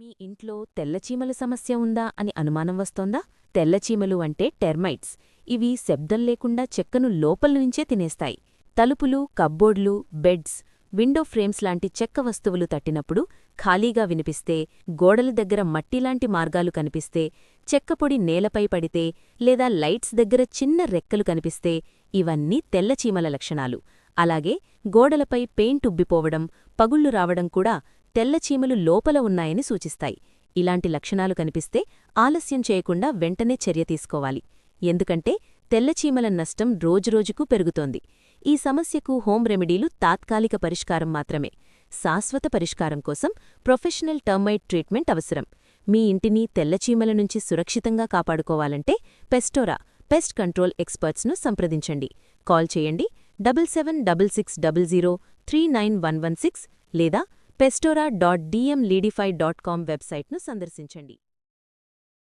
మీ ఇంట్లో తెల్లచీమల సమస్య ఉందా అని అనుమానం వస్తోందా? తెల్లచీమలు అంటే టెర్మైట్స్. ఇవి శబ్దం లేకుండా చెక్కను లోపలనుంచే తినేస్తాయి. తలుపులు, కబ్బోర్డ్లు, బెడ్స్, విండో ఫ్రేమ్స్ లాంటి చెక్క వస్తువులు తట్టినప్పుడు ఖాళీగా వినిపిస్తే, గోడల దగ్గర మట్టిలాంటి మార్గాలు కనిపిస్తే, చెక్కపొడి నేలపై పడితే లేదా లైట్స్ దగ్గర చిన్న రెక్కలు కనిపిస్తే ఇవన్నీ తెల్లచీమల లక్షణాలు. అలాగే గోడలపై పెయింట్ ఉబ్బిపోవడం, పగుళ్లు రావడం కూడా తెల్లచీమలు లోపల ఉన్నాయని సూచిస్తాయి. ఇలాంటి లక్షణాలు కనిపిస్తే ఆలస్యం చేయకుండా వెంటనే చర్య తీసుకోవాలి. ఎందుకంటే తెల్లచీమల నష్టం రోజురోజుకూ పెరుగుతోంది. ఈ సమస్యకు హోం రెమెడీలు తాత్కాలిక పరిష్కారం మాత్రమే. శాశ్వత పరిష్కారం కోసం ప్రొఫెషనల్ టర్మైట్ ట్రీట్మెంట్ అవసరం. మీ ఇంటిని తెల్లచీమల నుంచి సురక్షితంగా కాపాడుకోవాలంటే పెస్టోరా పెస్ట్ కంట్రోల్ ఎక్స్పర్ట్స్ను సంప్రదించండి. కాల్ చేయండి 7766003911 లేదా pestora.dmleadify.com వెబ్సైట్ను సందర్శించండి.